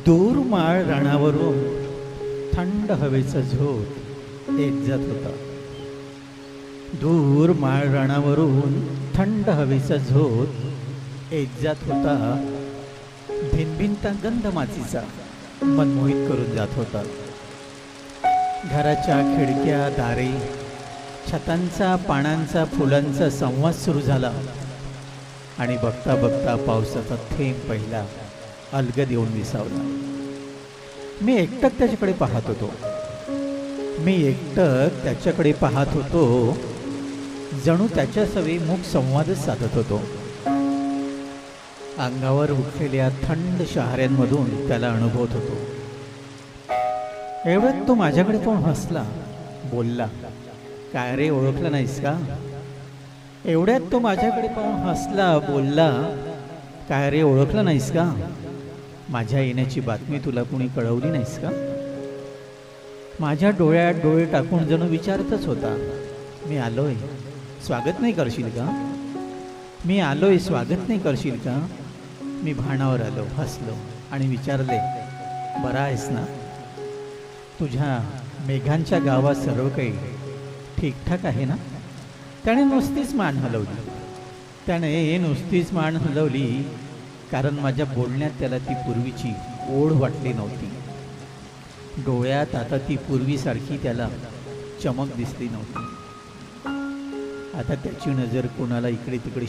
दूरमाळ रानावरून थंड हवेचा झोत येत जात होता. दूरमाळ रानावरून थंड हवेचा झोत येत जात होता. भिनभिनता गंध मातीचा मनमोहित करून जात होता. घराच्या खिडक्या, दारे, छतांचा, पानांचा, फुलांचा संवाद सुरू झाला आणि बघता बघता पावसाचा थेंब पहिला अलगद येऊन विसावला. मी एकटक त्याच्याकडे पाहत होतो. जणू त्याच्या सवे मुख संवादच साधत होतो. अंगावर उठलेल्या थंड शहाऱ्यांमधून त्याला अनुभवत होतो. एवढ्यात तो माझ्याकडे पाहून हसला, बोलला, काय रे, ओळखलं नाहीस का? एवढ्यात तो माझ्याकडे पाहून हसला, बोलला, काय रे, ओळखलं नाहीस का? माझ्या येण्याची बातमी तुला कुणी कळवली नाहीस का? माझ्या डोळ्यात डोळे टाकून जणू विचारतच होता, मी आलोय, स्वागत नाही करशील का? मी आलोय, स्वागत नाही करशील का? मी भानावर आलो, हसलो आणि विचारले, बरा आहेस ना? तुझ्या मेघांच्या गावात सर्व काही ठीकठाक आहे ना? त्याने नुसतीच मान हलवली, कारण माझ्या बोलण्यात त्याला ती पूर्वीची ओढ वाटली नव्हती. डोळ्यात आता ती पूर्वीसारखी त्याला चमक दिसली नव्हती. आता त्याची नजर कुणाला इकडे तिकडे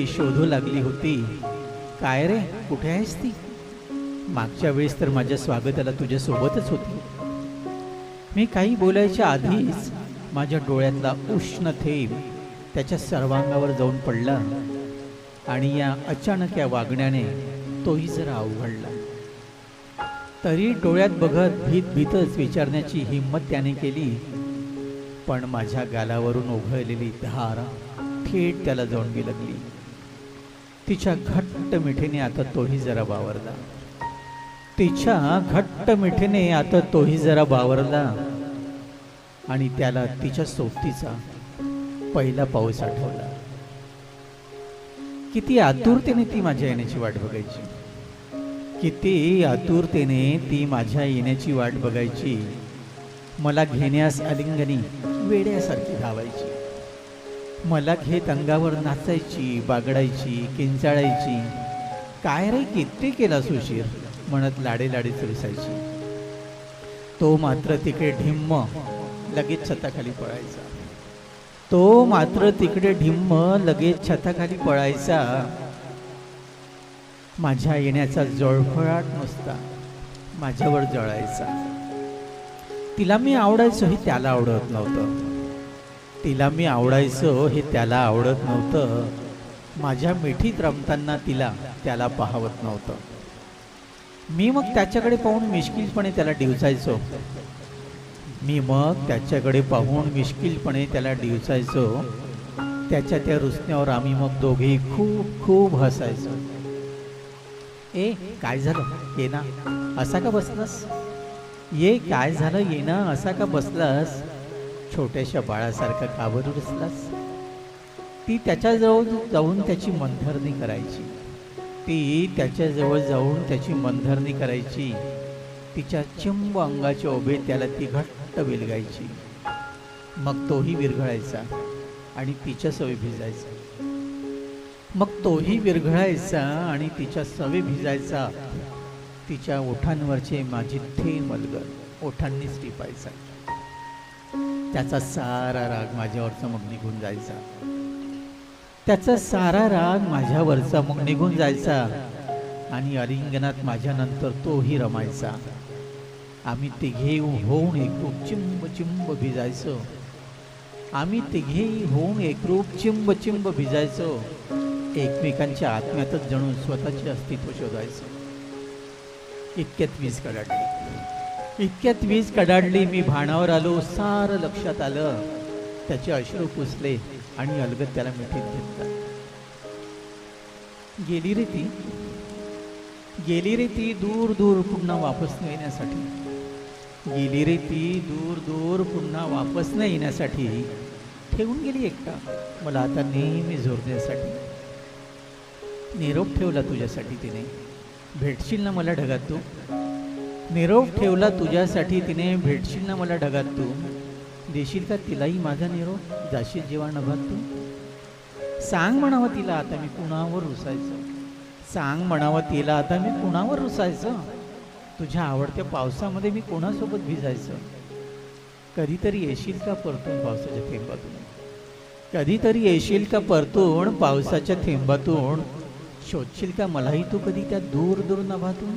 शोधू लागली होती. काय रे, कुठे आहेस ती? मागच्या वेळेस तर माझ्या स्वागताला तुझ्या सोबतच होती. मी काही बोलायच्या आधीच माझ्या डोळ्यातला उष्ण थेंब त्याच्या सर्वांगावर जाऊन पडला आणि या अचानक या वागण्याने तोही जरा अवघडला. तरी डोळ्यात बघत भीतच विचारण्याची हिंमत त्याने केली, पण माझ्या गालावरून ओघळलेली धार थेट त्याला जाऊन बिलगली. तिच्या घट्ट मिठीने आता तोही जरा बावरला आणि त्याला तिच्या सोबतीचा पहिला पाऊस आठवला. किती आतुरतेने ती माझ्या येण्याची वाट बघायची. मला घेण्यास अलिंगनी वेड्यासारखी धावायची. मला घेत अंगावर नाचायची, बागडायची, किंचाळायची. काय रे, किती केला सुशीर म्हणत लाडे चुरसायची. तो मात्र तिकडे ढिम्म लगेच छताखाली पळायचा. माझ्या येण्याचा जळफळाट नुसता माझ्यावर जळायचा. तिला मी आवडायचो हे त्याला आवडत नव्हतं. माझ्या मिठीत रमताना त्याला पाहवत नव्हतं. मी मग त्याच्याकडे पाहून मिश्किलपणे त्याला डिवचायचो. त्याच्या त्या रुसण्यावर आम्ही मग दोघेही खूप खूप हसायचो. ए, काय झालं, ये ना, असा का बसलास? छोट्याशा बाळासारखा का बरं रुसलास? ती त्याच्याजवळ जाऊन त्याची मनधरणी करायची. तिच्या चिंब अंगाच्या ओभे त्याला ती घट्ट विलगायची. मग तोही विरघळायचा आणि तिच्या सवे भिजायचा. तिच्या ओठांवरचे माझे थेंब अलगद ओठांनीच टिपायचा. त्याचा सारा राग माझ्यावरचा मग निघून जायचा आणि अलिंगनात माझ्यानंतर तोही रमायचा. आम्ही तिघे होऊन एकरूप चिंब भिजायचो. एकमेकांच्या आत्म्यातच जणू स्वतःचे अस्तित्व शोधायचो. इतक्यात वीज कडाडली. मी भानावर आलो. सारं लक्षात आलं. त्याचे अश्रू पुसले आणि अलगद त्याला मिठीत घेतला. गेली रे ती दूर दूर पुन्हा वापस न येण्यासाठी. ठेवून गेली एकटा मला आता नेहमी झोरण्यासाठी. निरोप ठेवला तुझ्यासाठी तिने, भेटशील ना मला ढगात तू. निरोप ठेवला तुझ्यासाठी तिने, भेटशील ना मला ढगात तू. देशील का तिलाही माझा निरोप, जाशील जेव्हा नभात तू. सांग म्हणावं तिला आता मी कुणावर रुसायचं, सांग म्हणावं तिला आता मी कुणावर रुसायचं. तुझ्या आवडत्या पावसामध्ये मी कोणासोबत भिजायचं. कधीतरी येशील का परतून पावसाच्या थेंबातून, कधीतरी येशील का परतून पावसाच्या थेंबातून. शोधशील का मलाही तू कधी त्या दूर दूर नभातून.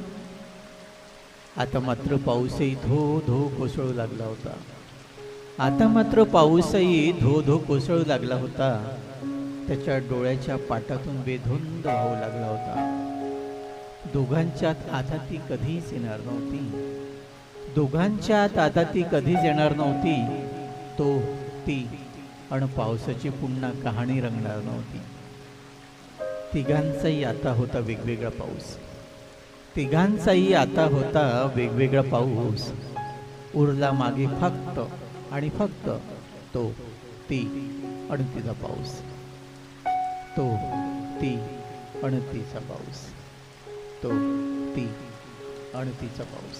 आता मात्र पाऊसही धो धो कोसळू लागला होता, आता मात्र पाऊसही धो धो कोसळू लागला होता. त्याच्या डोळ्याच्या पाटातून बेधुंद वाहू लागला होता. दोघांच्यात आता ती कधीच येणार नव्हती, दोघांच्यात आता ती कधीच येणार नव्हती. तो ती आणि पावसाची पुन्हा कहाणी रंगणार नव्हती. तिघांचाही आता होता वेगवेगळा पाऊस, तिघांचाही आता होता वेगवेगळा पाऊस. उरला मागे फक्त आणि फक्त तो, ती आणि तिचा पाऊस, तो, ती आणि तिचा पाऊस, तो, ती आणि तिचा पाऊस.